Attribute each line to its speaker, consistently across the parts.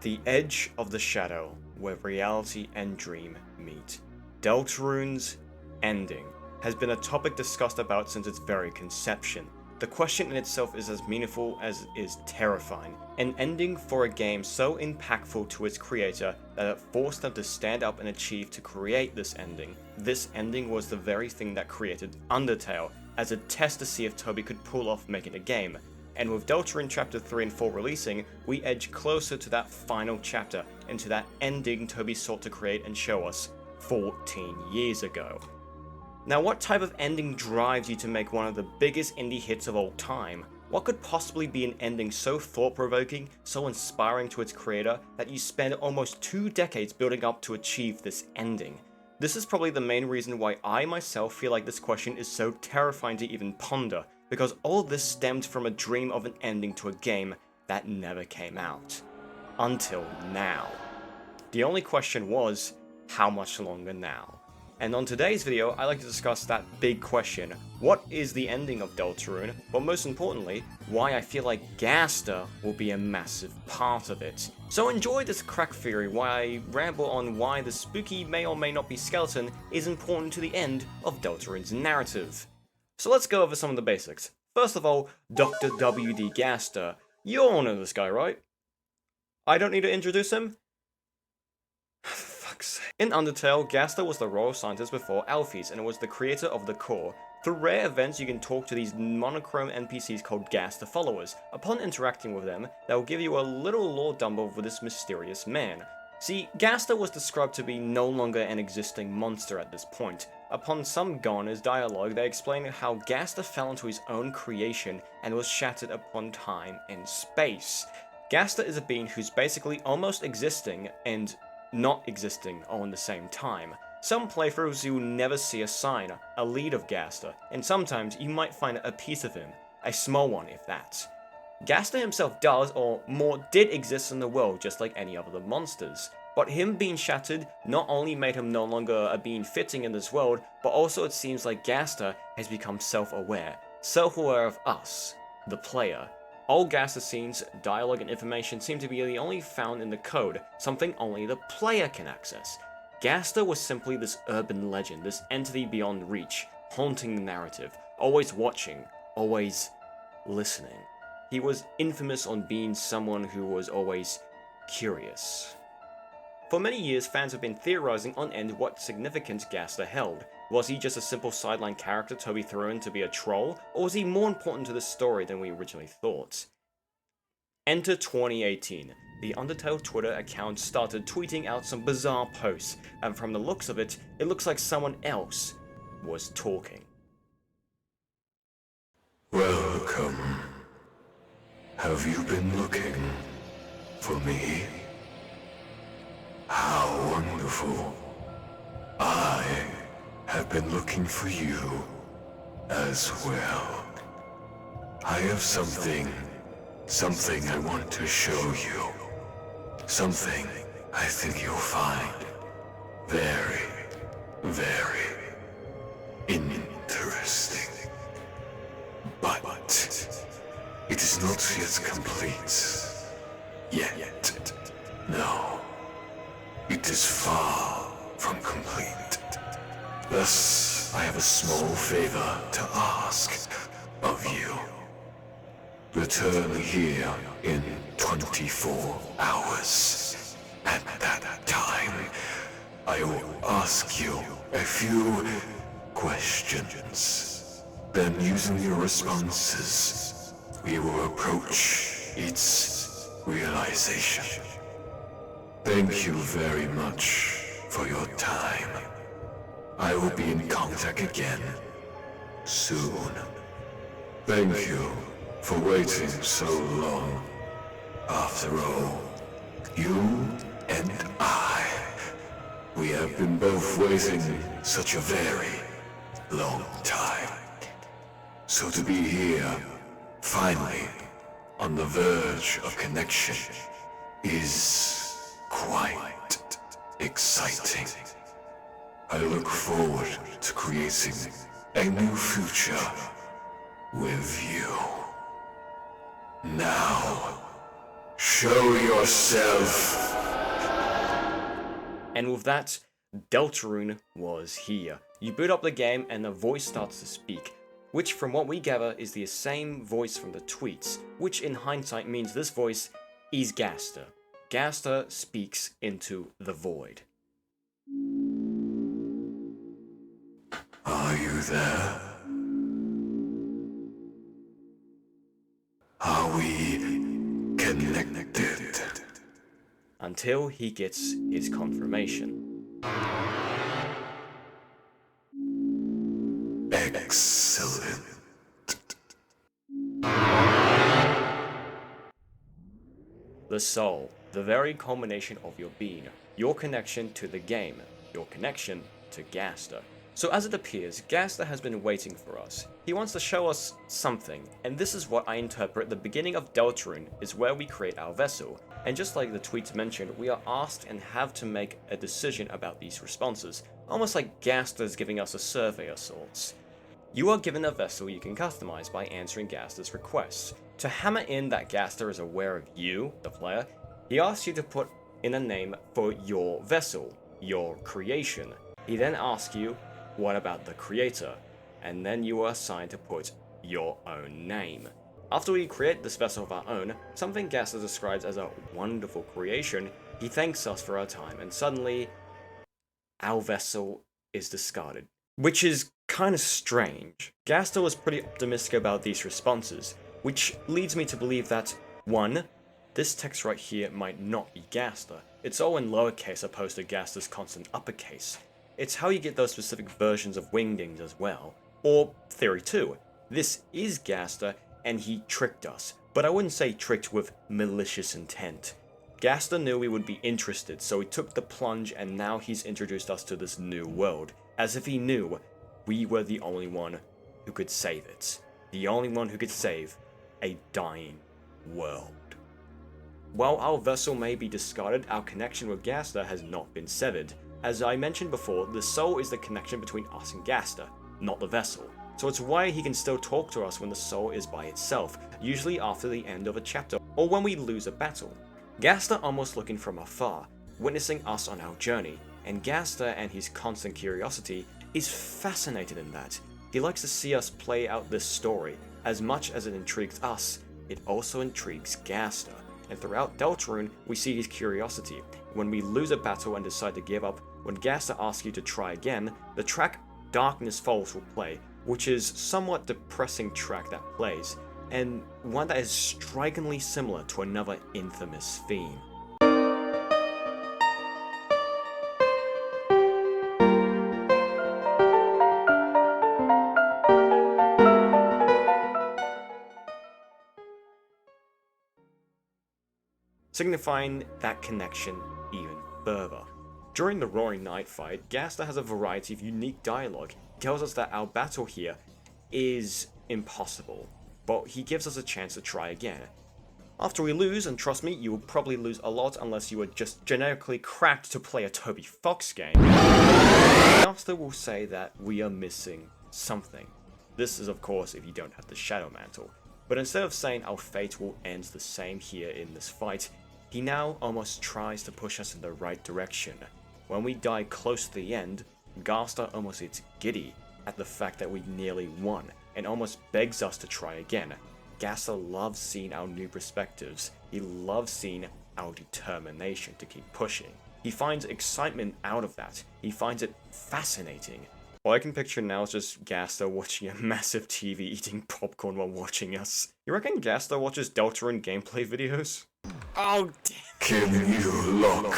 Speaker 1: The edge of the shadow, where reality and dream meet. Deltarune's ending has been a topic discussed about since its very conception. The question in itself is as meaningful as it is terrifying. An ending for a game so impactful to its creator that it forced them to stand up and achieve to create this ending. This ending was the very thing that created Undertale, as a test to see if Toby could pull off making a game. And with Deltarune Chapter 3 and 4 releasing, we edge closer to that final chapter, and to that ending Toby sought to create and show us 14 years ago. Now, what type of ending drives you to make one of the biggest indie hits of all time? What could possibly be an ending so thought-provoking, so inspiring to its creator, that you spend almost 2 decades building up to achieve this ending? This is probably the main reason why I myself feel like this question is so terrifying to even ponder, because all this stemmed from a dream of an ending to a game that never came out. Until now. The only question was, how much longer now? And on today's video, I'd like to discuss that big question. What is the ending of Deltarune? But most importantly, why I feel like Gaster will be a massive part of it. So enjoy this crack theory while I ramble on why the spooky may or may not be skeleton is important to the end of Deltarune's narrative. So let's go over some of the basics. First of all, Dr. W.D. Gaster. You all know this guy, right? I don't need to introduce him? In Undertale, Gaster was the royal scientist before Alphys, and was the creator of the core. Through rare events, you can talk to these monochrome NPCs called Gaster followers. Upon interacting with them, they will give you a little lore dump over this mysterious man. See, Gaster was described to be no longer an existing monster at this point. Upon some Garner's dialogue, they explain how Gaster fell into his own creation and was shattered upon time and space. Gaster is a being who's basically almost existing and not existing all in the same time. Some playthroughs you will never see a sign, a lead of Gaster, and sometimes you might find a piece of him, a small one if that. Gaster himself does, or more did exist in the world just like any other monsters, but him being shattered not only made him no longer a being fitting in this world, but also it seems like Gaster has become self-aware of us, the player. All Gaster scenes, dialogue and information seem to be only found in the code, something only the player can access. Gaster was simply this urban legend, this entity beyond reach, haunting the narrative, always watching, always listening. He was infamous on being someone who was always curious. For many years, fans have been theorizing on end what significance Gaster held. Was he just a simple sideline character Toby threw in to be a troll, or was he more important to the story than we originally thought? Enter 2018. The Undertale Twitter account started tweeting out some bizarre posts, and from the looks of it, it looks like someone else was talking.
Speaker 2: Welcome. Have you been looking for me? How wonderful. I have been looking for you as well. I have something I want to show you. Something I think you'll find very, very interesting. But it is not yet complete. Yet. No. It is far from complete. Thus, I have a small favor to ask of you. Return here in 24 hours. At that time, I will ask you a few questions. Then, using your responses, we will approach its realization. Thank you very much for your time. I will be in contact again soon. Thank you for waiting so long. After all, you and I, we have been both waiting such a very long time. So to be here, finally, on the verge of connection, is quite exciting. I look forward to creating a new future with you. Now, Show yourself.
Speaker 1: And with that, Deltarune was here. You boot up the game and the voice starts to speak, which from what we gather is the same voice from the tweets, which in hindsight means this voice is Gaster. Gaster speaks into the void.
Speaker 2: Are you there? Are we connected?
Speaker 1: Until he gets his confirmation.
Speaker 2: Excellent.
Speaker 1: The soul, the very culmination of your being, your connection to the game, your connection to Gaster. So as it appears, Gaster has been waiting for us. He wants to show us something, and this is what I interpret the beginning of Deltarune is where we create our vessel. And just like the tweets mentioned, we are asked and have to make a decision about these responses, almost like Gaster's giving us a survey of sorts. You are given a vessel you can customize by answering Gaster's requests. To hammer in that Gaster is aware of you, the player, he asks you to put in a name for your vessel, your creation. He then asks you, what about the creator? And then you are assigned to put your own name. After we create this vessel of our own, something Gaster describes as a wonderful creation, he thanks us for our time, and suddenly, our vessel is discarded. Which is kind of strange. Gaster was pretty optimistic about these responses, which leads me to believe that, 1. This text right here might not be Gaster. It's all in lowercase opposed to Gaster's constant uppercase. It's how you get those specific versions of wingdings as well. Or theory 2. This is Gaster and he tricked us, but I wouldn't say tricked with malicious intent. Gaster knew we would be interested, so he took the plunge and now he's introduced us to this new world, as if he knew we were the only one who could save it. The only one who could save a dying world. While our vessel may be discarded, our connection with Gaster has not been severed. As I mentioned before, the soul is the connection between us and Gaster, not the vessel. So it's why he can still talk to us when the soul is by itself, usually after the end of a chapter, or when we lose a battle. Gaster almost looking from afar, witnessing us on our journey, and Gaster and his constant curiosity is fascinated in that. He likes to see us play out this story. As much as it intrigues us, it also intrigues Gaster. And throughout Deltarune, we see his curiosity. When we lose a battle and decide to give up, when Gaster asks you to try again, the track Darkness Falls will play, which is somewhat depressing track that plays, and one that is strikingly similar to another infamous theme. Signifying that connection even further. During the Roaring Night fight, Gaster has a variety of unique dialogue. He tells us that our battle here is impossible, but he gives us a chance to try again. After we lose, and trust me, you will probably lose a lot unless you are just genetically cracked to play a Toby Fox game, Gaster will say that we are missing something. This is of course if you don't have the Shadow Mantle, but instead of saying our fate will end the same here in this fight, he now almost tries to push us in the right direction. When we die close to the end, Gaster almost gets giddy at the fact that we nearly won, and almost begs us to try again. Gaster loves seeing our new perspectives. He loves seeing our determination to keep pushing. He finds excitement out of that. He finds it fascinating. All I can picture now is just Gaster watching a massive TV eating popcorn while watching us. You reckon Gaster watches Deltarune gameplay videos? Oh, damn.
Speaker 2: Can you lock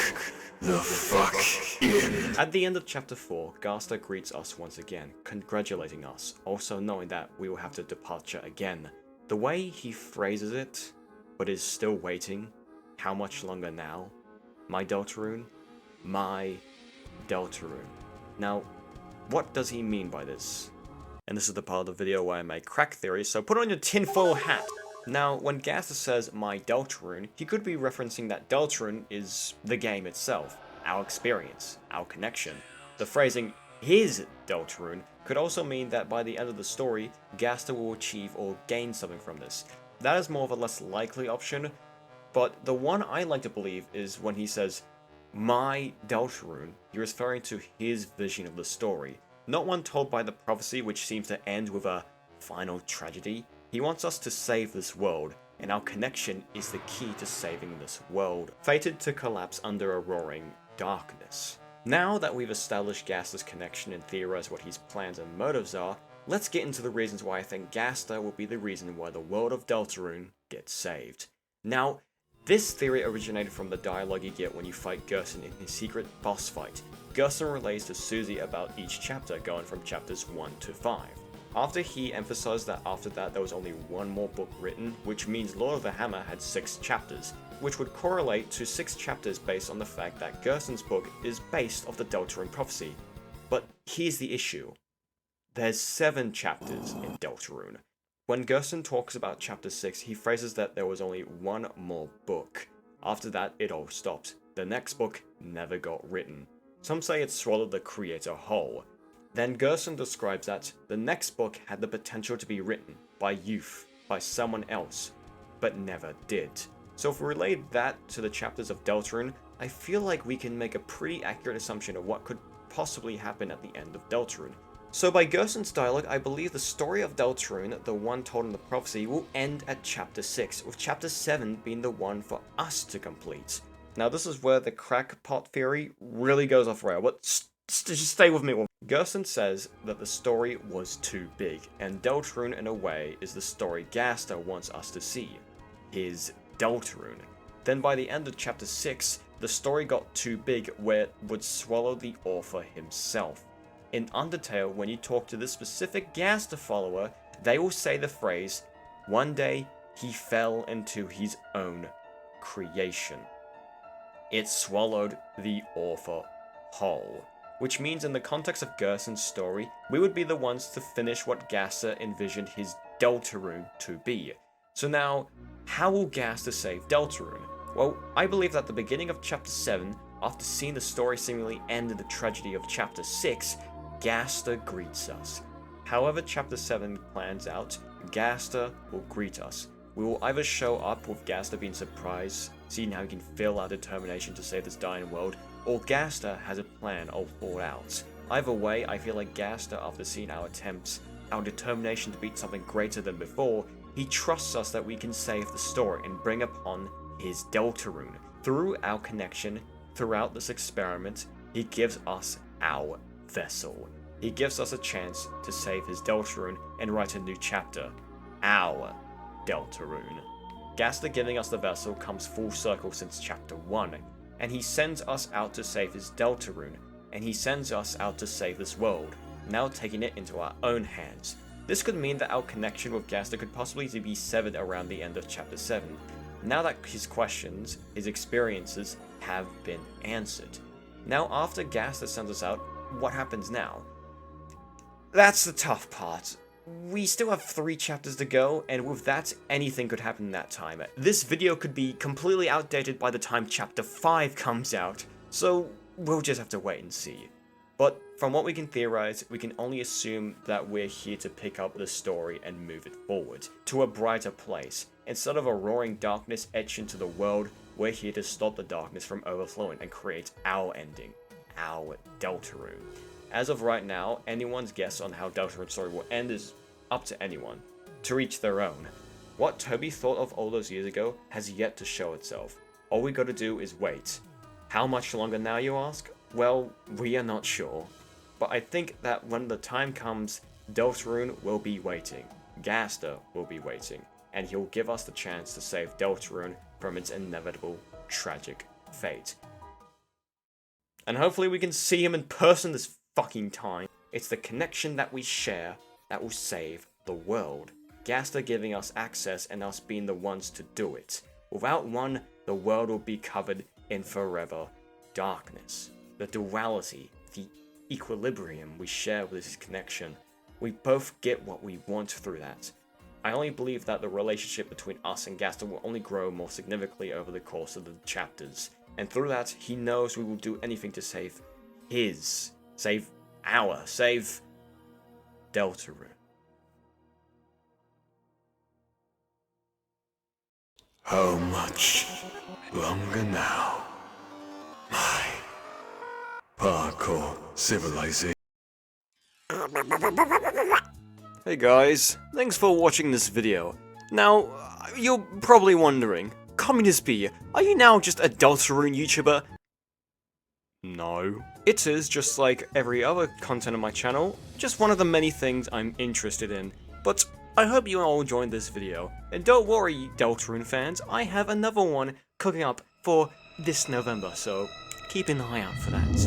Speaker 2: the fuck in?
Speaker 1: At the end of chapter 4, Gaster greets us once again, congratulating us, also knowing that we will have to departure again. The way he phrases it, but is still waiting, how much longer now? My Deltarune? My Deltarune. Now, what does he mean by this? And this is the part of the video where I make crack theories, so put on your tinfoil hat! Now, when Gaster says my Deltarune, he could be referencing that Deltarune is the game itself, our experience, our connection. The phrasing his Deltarune could also mean that by the end of the story, Gaster will achieve or gain something from this. That is more of a less likely option, But the one I like to believe is when he says, my Deltarune, you're referring to his vision of the story, not one told by the prophecy which seems to end with a final tragedy. He wants us to save this world, and our connection is the key to saving this world, fated to collapse under a roaring darkness. Now that we've established Gaster's connection and theorized what his plans and motives are, let's get into the reasons why I think Gaster will be the reason why the world of Deltarune gets saved. Now, this theory originated from the dialogue you get when you fight Gerson in his secret boss fight. Gerson relays to Susie about each chapter, going from chapters 1 to 5. After he emphasized that after that there was only one more book written, which means Lord of the Hammer had 6 chapters, which would correlate to 6 chapters based on the fact that Gerson's book is based off the Deltarune prophecy. But here's the issue. There's 7 chapters in Deltarune. When Gerson talks about chapter 6, he phrases that there was only one more book. After that, it all stops. The next book never got written. Some say it swallowed the creator whole. Then Gerson describes that the next book had the potential to be written by youth, by someone else, but never did. So if we relate that to the chapters of Deltarune, I feel like we can make a pretty accurate assumption of what could possibly happen at the end of Deltarune. So by Gerson's dialogue, I believe the story of Deltarune, the one told in the prophecy, will end at chapter 6, with chapter 7 being the one for us to complete. Now this is where the crackpot theory really goes off rail, but just stay with me. Gerson says that the story was too big, and Deltarune in a way is the story Gaster wants us to see. His Deltarune. Then by the end of chapter 6, the story got too big where it would swallow the author himself. In Undertale, when you talk to this specific Gaster follower, they will say the phrase, one day he fell into his own creation. It swallowed the author whole. Which means in the context of Gerson's story, we would be the ones to finish what Gaster envisioned his Deltarune to be. So now, how will Gaster save Deltarune? Well, I believe that at the beginning of chapter 7, after seeing the story seemingly end in the tragedy of chapter 6, Gaster greets us. However chapter 7 plans out, Gaster will greet us. We will either show up with Gaster being surprised, seeing how he can feel our determination to save this dying world, or Gaster has a plan all thought out. Either way, I feel like Gaster, after seeing our attempts, our determination to beat something greater than before, he trusts us that we can save the story and bring upon his Deltarune. Through our connection, throughout this experiment, he gives us our vessel. He gives us a chance to save his Deltarune and write a new chapter. Our Deltarune. Gaster giving us the vessel comes full circle since chapter 1, and he sends us out to save his Deltarune, and he sends us out to save this world, now taking it into our own hands. This could mean that our connection with Gaster could possibly be severed around the end of chapter 7, now that his questions, his experiences, have been answered. Now after Gaster sends us out, what happens now? That's the tough part. We still have 3 chapters to go, and with that, anything could happen in that time. This video could be completely outdated by the time chapter 5 comes out, so we'll just have to wait and see. But from what we can theorize, we can only assume that we're here to pick up the story and move it forward, to a brighter place. Instead of a roaring darkness etched into the world, we're here to stop the darkness from overflowing and create our ending, our Deltarune. As of right now, anyone's guess on how Deltarune's story will end is up to anyone, to each their own. What Toby thought of all those years ago has yet to show itself. All we gotta do is wait. How much longer now, you ask? Well, we are not sure. But I think that when the time comes, Deltarune will be waiting. Gaster will be waiting. And he'll give us the chance to save Deltarune from its inevitable, tragic fate. And hopefully we can see him in person this fucking time. It's the connection that we share that will save the world. Gaster giving us access and us being the ones to do it. Without one, the world will be covered in forever darkness. The duality, the equilibrium we share with this connection. We both get what we want through that. I only believe that the relationship between us and Gaster will only grow more significantly over the course of the chapters. And through that, he knows we will do anything to save Deltarune.
Speaker 2: How much longer now? My parkour civilization.
Speaker 1: Hey guys, thanks for watching this video. Now, you're probably wondering, Communist Bee, are you now just a Deltarune YouTuber? No. It is, just like every other content on my channel, just one of the many things I'm interested in. But I hope you all enjoyed this video. And don't worry, Deltarune fans, I have another one cooking up for this November, so keep an eye out for that.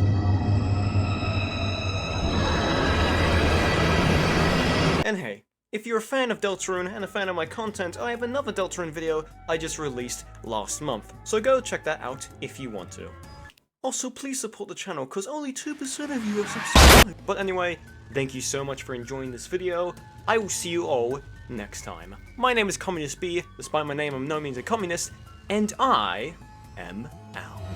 Speaker 1: And hey, if you're a fan of Deltarune and a fan of my content, I have another Deltarune video I just released last month, so go check that out if you want to. Also, please support the channel, cause only 2% of you have subscribed. But anyway, thank you so much for enjoying this video. I will see you all next time. My name is Communist Bee, despite my name I'm no means a communist, and I am out.